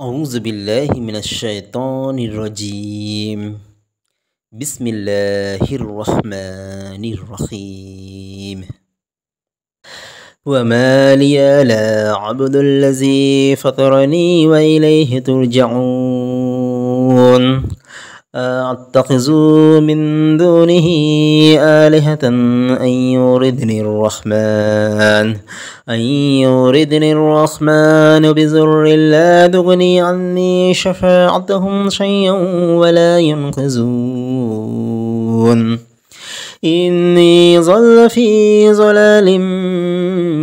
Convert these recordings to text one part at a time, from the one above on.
أعوذ بالله من الشيطان الرجيم. بسم الله الرحمن الرحيم. وما لي لا أعبد الذي فطرني وإليه ترجعون. أتخذ من دونه آلهة أن يوردني الرحمن بضر لا تغني عني شفاعتهم شيئا ولا ينقذون. إني ظل في ضلال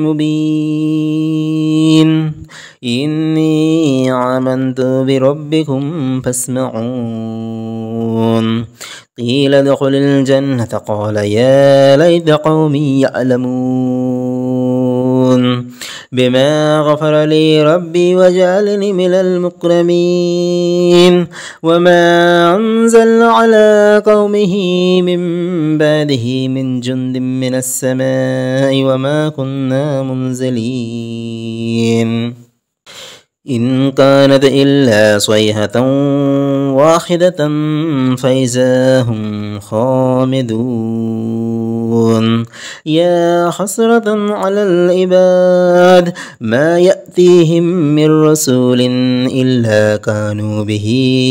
مبين. إني آمنت بربكم فاسمعون. قيل ادخل الجنة قال يا ليت قومي يعلمون بما غفر لي ربي وجعلني من المكرمين. وما أنزل على قومه من بعده من جند من السماء وما كنا منزلين. إن كانت إلا صيحة واحدة فإذا هم خامدون. يا حسرة على العباد ما يأتيهم من رسول إلا كانوا به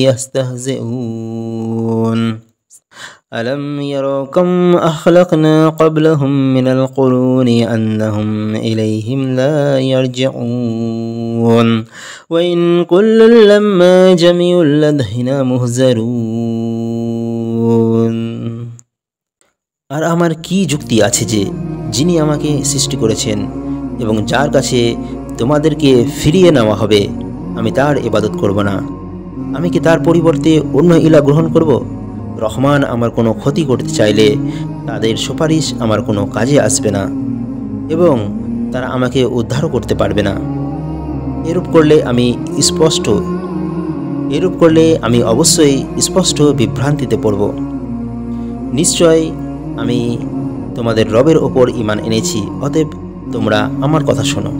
يستهزئون. ألم يروا كم أخلقنا قبلهم من القرون أنهم إليهم لا يرجعون. وإن كل لما جميع لدينا مهزرون। আর আমার কি যুক্তি আছে যে যিনি আমাকে সৃষ্টি করেছেন এবং যার কাছে তোমাদেরকে ফিরিয়ে নেওয়া হবে আমি তার ইবাদত করব না? আমি কি তার পরিবর্তে অন্য ইলাহ গ্রহণ করব? রহমান আমার কোনো ক্ষতি করতে চাইলে তাদের সুপারিশ আমার কোনো কাজে আসবে না এবং তারা আমাকে উদ্ধারও করতে পারবে না। এরূপ করলে আমি অবশ্যই স্পষ্ট বিভ্রান্তিতে পড়ব। নিশ্চয় আমি তোমাদের রবের ওপর ঈমান এনেছি, অতএব তোমরা আমার কথা শোনো।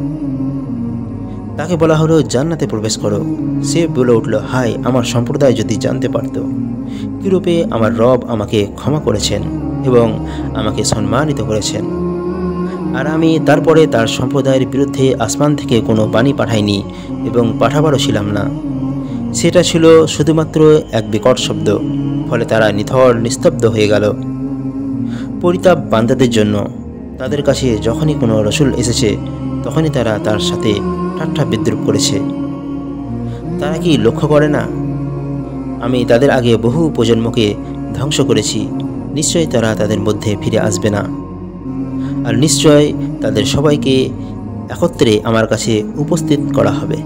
তাকে বলা হলো জান্নাতে প্রবেশ করো। সে বলে উঠল, হায় আমার সম্প্রদায় যদি জানতে পারত কিরূপে আমার রব আমাকে ক্ষমা করেছেন এবং আমাকে সম্মানিত করেছেন। আর আমি তারপরে তার সম্প্রদায়ের বিরুদ্ধে আসমান থেকে কোনো বাণী পাঠাইনি এবং পাঠাবারও ছিলাম না। সেটা ছিল শুধুমাত্র এক বিকট শব্দ, ফলে তারা নিথর নিস্তব্ধ হয়ে গেল। পরিতাপ বান্দাদের জন্য, তাদের কাছে যখনই কোনো রসুল এসেছে তখনই তারা তার সাথে ঠাট্টা বিদ্রুপ করেছে। তারা কি লক্ষ্য করে না আমি তাদের আগে বহু প্রজন্মকে ধ্বংস করেছি? নিশ্চয় তারা তাদের মধ্যে ফিরে আসবে না। আর নিশ্চয় তাদের সবাইকে একত্রে আমার কাছে উপস্থিত করা হবে।